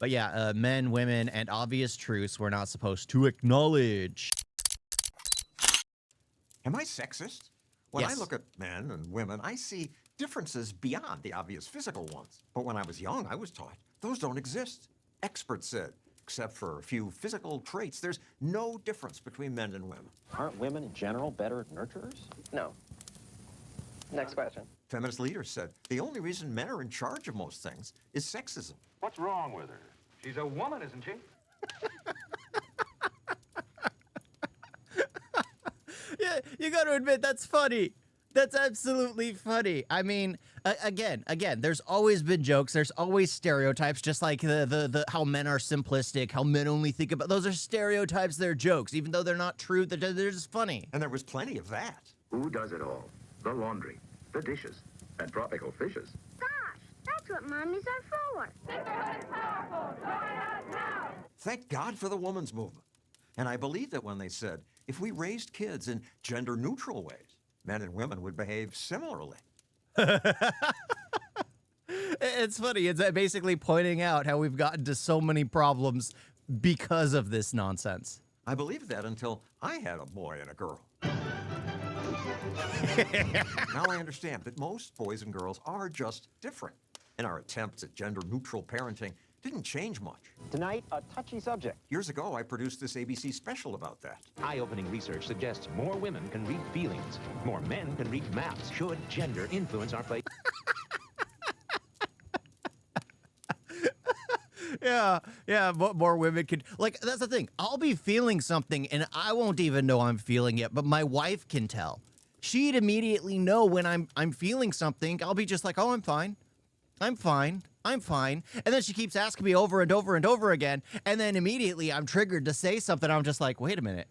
But yeah, men, women, and obvious truths we're not supposed to acknowledge. Am I sexist? When I Yes. look at men and women, I see differences beyond the obvious physical ones. But when I was young, I was taught those don't exist. Experts said, except for a few physical traits, there's no difference between men and women. Aren't women in general better nurturers? No. Next question. Feminist leaders said the only reason men are in charge of most things is sexism. What's wrong with her? She's a woman, isn't she? Yeah, you got to admit that's funny. That's absolutely funny. I mean, again, there's always been jokes. There's always stereotypes, just like the how men are simplistic, how men only think about. Those are stereotypes. They're jokes, even though they're not true. They're just funny. And there was plenty of that. Who does it all? The laundry, the dishes, and tropical fishes. Gosh, that's what mommies are for. Thank God for the women's movement. And I believe that when they said, if we raised kids in gender-neutral ways, men and women would behave similarly. It's funny. It's basically pointing out how we've gotten to so many problems because of this nonsense. I believed that until I had a boy and a girl. Now I understand that most boys and girls are just different. And our attempts at gender-neutral parenting didn't change much. Tonight, a touchy subject. Years ago, I produced this ABC special about that. Eye-opening research suggests more women can read feelings, more men can read maps. Should gender influence our play? Yeah, more women could, like, that's the thing. I'll be feeling something and I won't even know I'm feeling it, but my wife can tell. She'd immediately know when I'm feeling something. I'll be just like, oh, I'm fine. I'm fine. I'm fine. And then she keeps asking me over and over and over again. And then immediately I'm triggered to say something. I'm just like, wait a minute.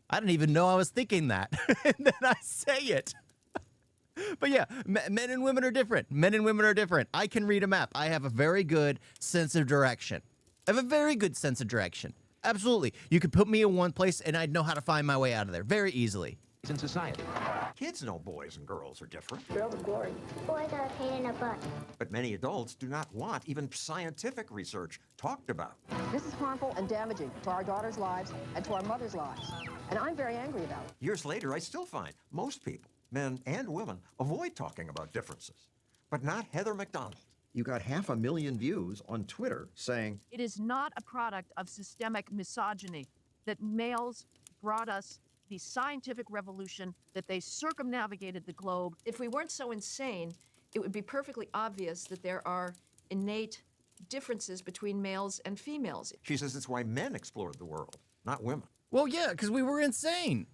I didn't even know I was thinking that. And then I say it. But yeah, men and women are different. Men and women are different. I can read a map. I have a very good sense of direction. I have a very good sense of direction. Absolutely. You could put me in one place and I'd know how to find my way out of there very easily. In society. Kids know boys and girls are different. Girls are glory. Boys are a pain in the butt. But many adults do not want even scientific research talked about. This is harmful and damaging to our daughters' lives and to our mothers' lives. And I'm very angry about it. Years later, I still find most people, men and women, avoid talking about differences. But not Heather McDonald. You got 500,000 views on Twitter saying, it is not a product of systemic misogyny that males brought us the scientific revolution, that they circumnavigated the globe. If we weren't so insane, it would be perfectly obvious that there are innate differences between males and females. She says it's why men explored the world, not women. Well, yeah, because we were insane.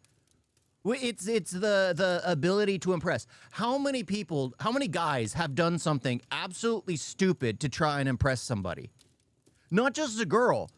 It's the ability to impress. How many people, how many guys have done something absolutely stupid to try and impress somebody? Not just a girl,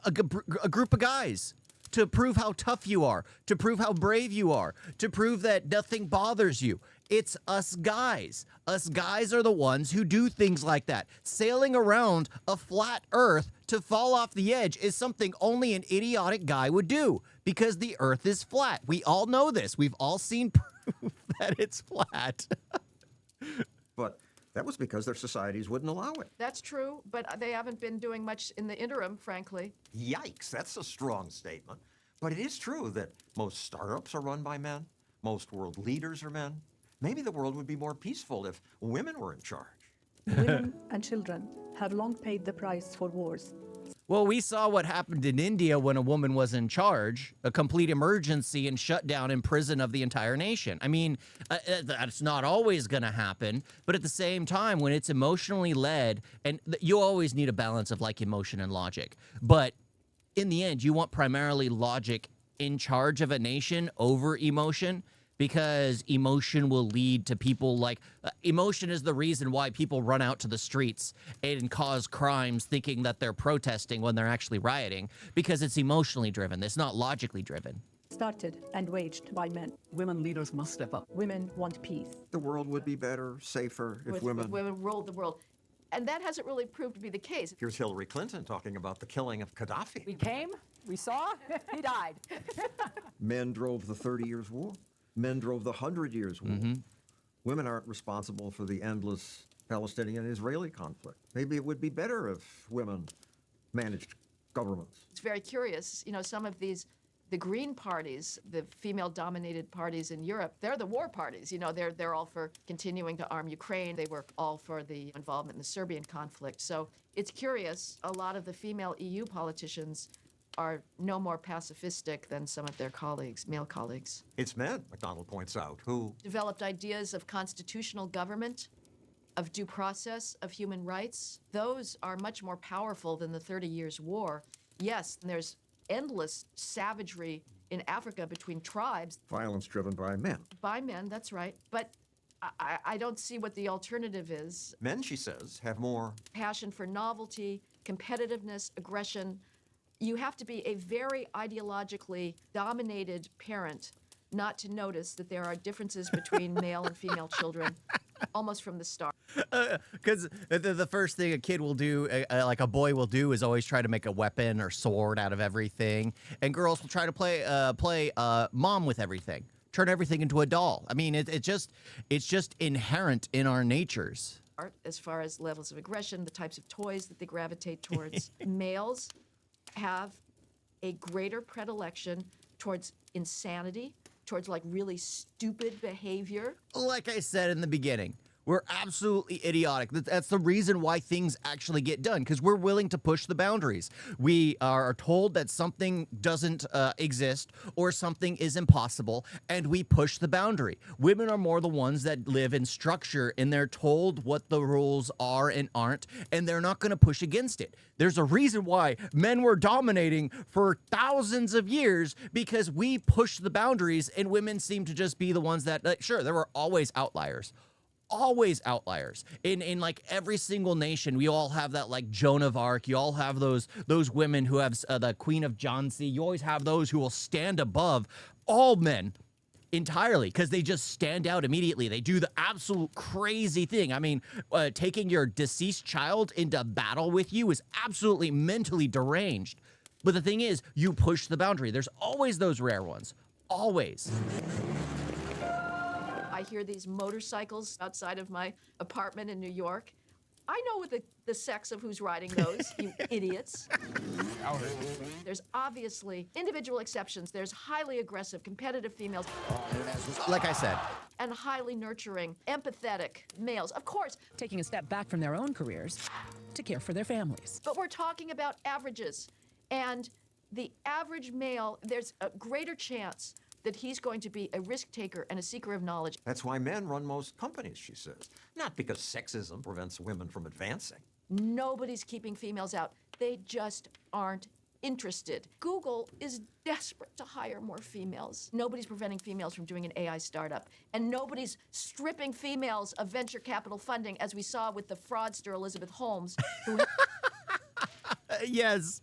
a group of guys. To prove how tough you are, to prove how brave you are, to prove that nothing bothers you. It's us guys. Us guys are the ones who do things like that. Sailing around a flat earth to fall off the edge is something only an idiotic guy would do because the earth is flat. We all know this. We've all seen proof that it's flat. But that was because their societies wouldn't allow it. That's true, but they haven't been doing much in the interim, frankly. Yikes, that's a strong statement. But it is true that most startups are run by men. Most world leaders are men. Maybe the world would be more peaceful if women were in charge. Women and children have long paid the price for wars. Well, we saw what happened in India when a woman was in charge, a complete emergency and shutdown in prison of the entire nation. I mean, that's not always going to happen, but at the same time, when it's emotionally led, and you always need a balance of like emotion and logic, but in the end, you want primarily logic in charge of a nation over emotion, because emotion will lead to people like emotion is the reason why people run out to the streets and cause crimes thinking that they're protesting when they're actually rioting, because it's emotionally driven. It's not logically driven. Started and waged by men. Women leaders must step up. Women want peace. The world would be better, safer if women ruled the world. And that hasn't really proved to be the case. Here's Hillary Clinton talking about the killing of Gaddafi. We came, we saw, he died. Men drove the 30 Years' War. Men drove the 100 Years' War. Women aren't responsible for the endless Palestinian-Israeli conflict. Maybe it would be better if women managed governments. It's very curious. You know, some of these, the Green parties, the female-dominated parties in Europe, they're the war parties. You know, they're all for continuing to arm Ukraine. They were all for the involvement in the Serbian conflict. So it's curious. A lot of the female EU politicians are no more pacifistic than some of their colleagues, male colleagues. It's men, McDonald points out, who Developed ideas of constitutional government, of due process, of human rights. Those are much more powerful than the 30 Years' War. Yes, and there's endless savagery in Africa between tribes. violence driven by men. By men, that's right. But I don't see what the alternative is. Men, she says, have more. Passion for novelty, competitiveness, aggression. You have to be a very ideologically dominated parent not to notice that there are differences between male and female children almost from the start. Because the first thing a kid will do, like a boy will do, is always try to make a weapon or sword out of everything, and girls will try to play mom with everything, turn everything into a doll. I mean, it's just inherent in our natures. As far as levels of aggression, the types of toys that they gravitate towards, males have a greater predilection towards insanity, towards like really stupid behavior. Like I said in the beginning, we're absolutely idiotic. That's the reason why things actually get done, because we're willing to push the boundaries. We are told that something doesn't exist or something is impossible, and we push the boundary. Women are more the ones that live in structure, and they're told what the rules are and aren't, and they're not going to push against it. There's a reason why men were dominating for thousands of years, because we push the boundaries, and women seem to just be the ones that, sure, there were always outliers. Always outliers in like every single nation. We all have that, like Joan of Arc. You all have those women who have the Queen of Johnsey. You always have those who will stand above all men entirely because they just stand out immediately. They do the absolute crazy thing. I mean, taking your deceased child into battle with you is absolutely mentally deranged. But the thing is, you push the boundary. There's always those rare ones. Always. I hear these motorcycles outside of my apartment in New York. I know the sex of who's riding those, you idiots. There's obviously individual exceptions. There's highly aggressive, competitive females. Like I said. And highly nurturing, empathetic males. Of course. Taking a step back from their own careers to care for their families. But we're talking about averages. And the average male, there's a greater chance that he's going to be a risk taker and a seeker of knowledge. That's why men run most companies, she says. Not because sexism prevents women from advancing. Nobody's keeping females out. They just aren't interested. Google is desperate to hire more females. Nobody's preventing females from doing an AI startup. And nobody's stripping females of venture capital funding, as we saw with the fraudster Elizabeth Holmes, who Yes,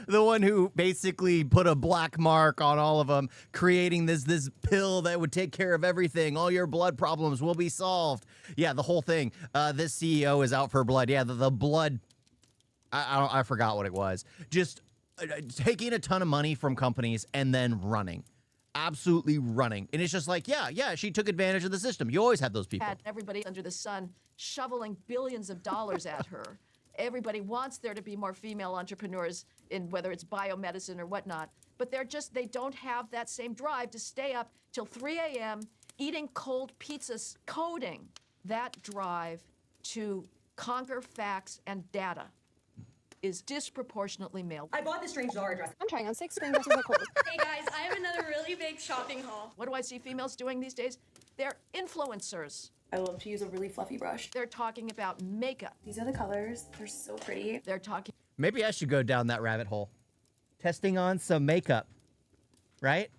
the one who basically put a black mark on all of them, creating this pill that would take care of everything. All your blood problems will be solved. Yeah, the whole thing. This CEO is out for blood. Yeah, the blood. I forgot what it was. Just taking a ton of money from companies and then running. Absolutely running. And it's just like, yeah, she took advantage of the system. You always have those people. had everybody under the sun shoveling billions of dollars at her. Everybody wants there to be more female entrepreneurs in whether it's biomedicine or whatnot, but they don't have that same drive to stay up till 3 a.m. eating cold pizzas, coding. That drive to conquer facts and data is disproportionately male. I bought this strange Zara dress. I'm trying on 6 spring dresses at Kohl's. Hey guys, I have another really big shopping haul. What do I see females doing these days? They're influencers. I love to use a really fluffy brush. They're talking about makeup. These are the colors. They're so pretty. They're talking. Maybe I should go down that rabbit hole. Testing on some makeup, right?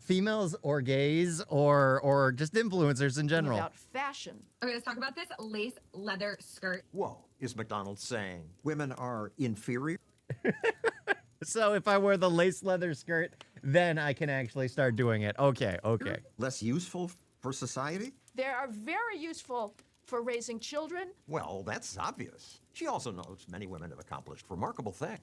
Females or gays or just influencers in general. About fashion. Okay, let's talk about this lace leather skirt. Whoa, is McDonald saying women are inferior? So if I wear the lace leather skirt, then I can actually start doing it. Okay. Less useful for society? They are very useful for raising children. Well, that's obvious. She also knows many women have accomplished remarkable things.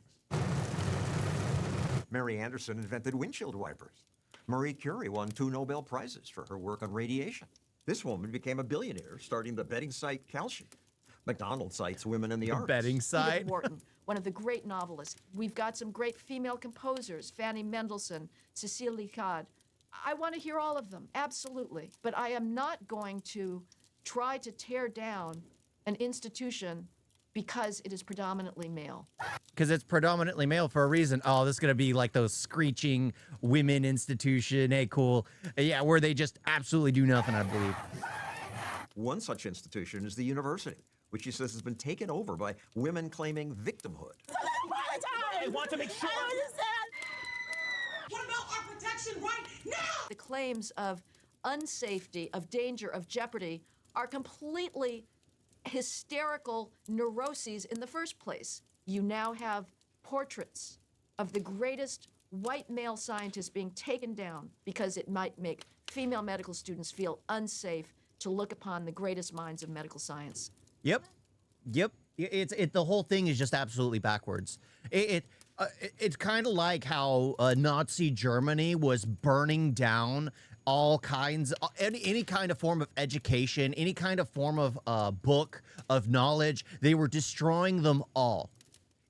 Mary Anderson invented windshield wipers. Marie Curie won 2 Nobel Prizes for her work on radiation. This woman became a billionaire starting the betting site Kalshi. McDonald cites women in the The arts. betting Edith side. Wharton, one of the great novelists. We've got some great female composers, Fanny Mendelssohn, Cecile Licard. I want to hear all of them, absolutely. But I am not going to try to tear down an institution because it is predominantly male. Because it's predominantly male for a reason. Oh, this is going to be like those screeching women institution. Hey, cool. Yeah, where they just absolutely do nothing, I believe. One such institution is the university, which she says has been taken over by women claiming victimhood. I want to make sure. What about our protection right now? The claims of unsafety, of danger, of jeopardy are completely hysterical neuroses in the first place. You now have portraits of the greatest white male scientists being taken down because it might make female medical students feel unsafe to look upon the greatest minds of medical science. Yep. The whole thing is just absolutely backwards. It's kind of like how Nazi Germany was burning down all kinds, any kind of form of education, any kind of form of book of knowledge. They were destroying them all.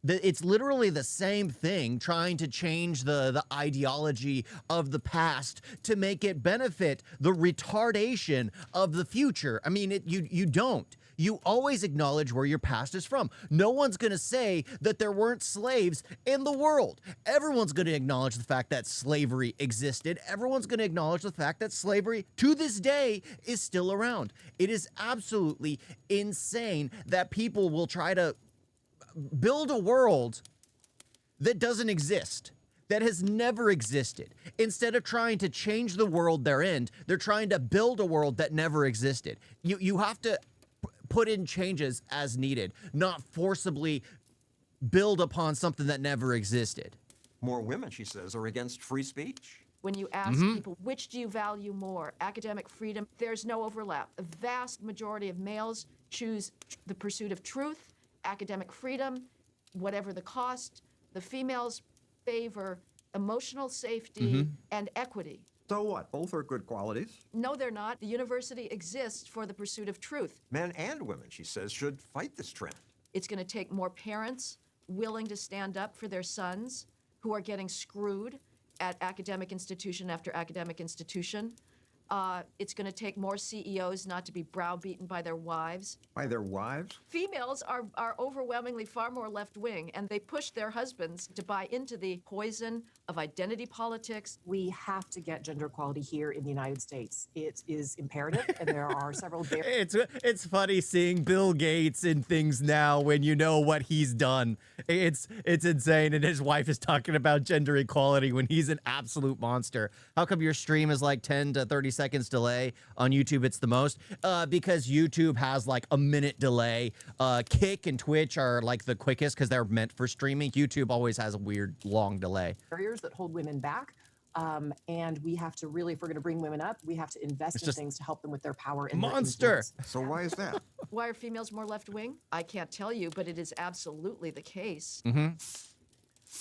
It's literally the same thing, trying to change the ideology of the past to make it benefit the retardation of the future. I mean, you don't. You always acknowledge where your past is from. No one's going to say that there weren't slaves in the world. Everyone's going to acknowledge the fact that slavery existed. Everyone's going to acknowledge the fact that slavery to this day is still around. It is absolutely insane that people will try to build a world that doesn't exist, that has never existed. Instead of trying to change the world they're in, they're trying to build a world that never existed. You have to put in changes as needed, not forcibly build upon something that never existed. More women, she says, are against free speech. When you ask people, which do you value more, academic freedom, there's no overlap. A vast majority of males choose the pursuit of truth, academic freedom, whatever the cost. The females favor emotional safety and equity. So what? Both are good qualities. No, they're not. The university exists for the pursuit of truth. Men and women, she says, should fight this trend. It's going to take more parents willing to stand up for their sons who are getting screwed at academic institution after academic institution. It's going to take more CEOs not to be browbeaten by their wives. By their wives? Females are overwhelmingly far more left-wing, and they push their husbands to buy into the poison of identity politics. We have to get gender equality here in the United States. It is imperative, and there are several It's funny seeing Bill Gates in things now when you know what he's done. It's insane, and his wife is talking about gender equality when he's an absolute monster. How come your stream is like 10 to 30 seconds delay? On YouTube it's the most? Because YouTube has like a minute delay. Kick and Twitch are like the quickest because they're meant for streaming. YouTube always has a weird long delay. barriers that hold women back. And we have to really, if we're going to bring women up, we have to invest in things to help them with their power and their Monster. influence. So why is that? Why are females more left-wing? I can't tell you, but it is absolutely the case.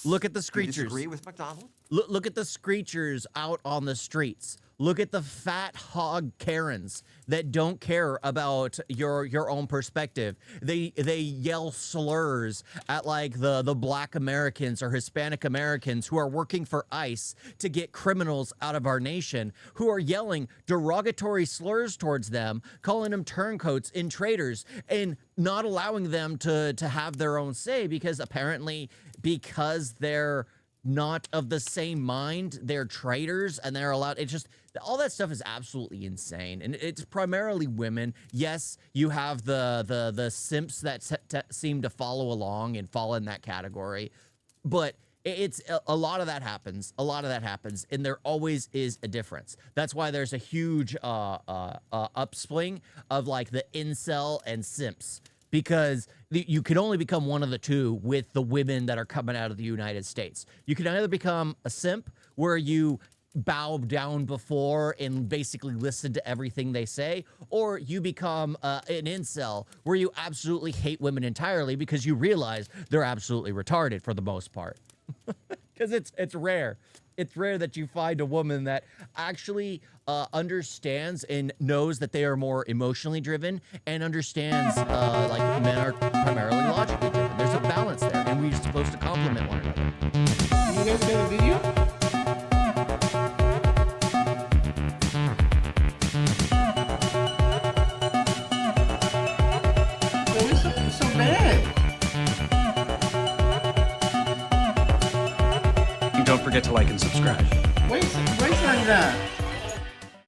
Look at the Do you screechers. disagree with McDonald? Look at the screechers out on the streets. Look at the fat hog Karens that don't care about your own perspective. They yell slurs at like the Black Americans or Hispanic Americans who are working for ICE to get criminals out of our nation, who are yelling derogatory slurs towards them, calling them turncoats and traitors, and not allowing them to have their own say because apparently because they're not of the same mind, they're traitors and they're allowed. It's just all that stuff is absolutely insane, and it's primarily women. Yes, you have the simps that seem to follow along and fall in that category, but it's a lot of that happens. A lot of that happens, and there always is a difference. That's why there's a huge upswing of like the incel and simps. Because you can only become one of the two with the women that are coming out of the United States. You can either become a simp, where you bow down before and basically listen to everything they say, or you become an incel, where you absolutely hate women entirely because you realize they're absolutely retarded for the most part. because it's rare. It's rare that you find a woman that actually understands and knows that they are more emotionally driven and understands like men are primarily logically driven. There's a balance there, and we're supposed to complement one another. You guys got a video? So bad. And don't forget to like and subscribe. Wait like that.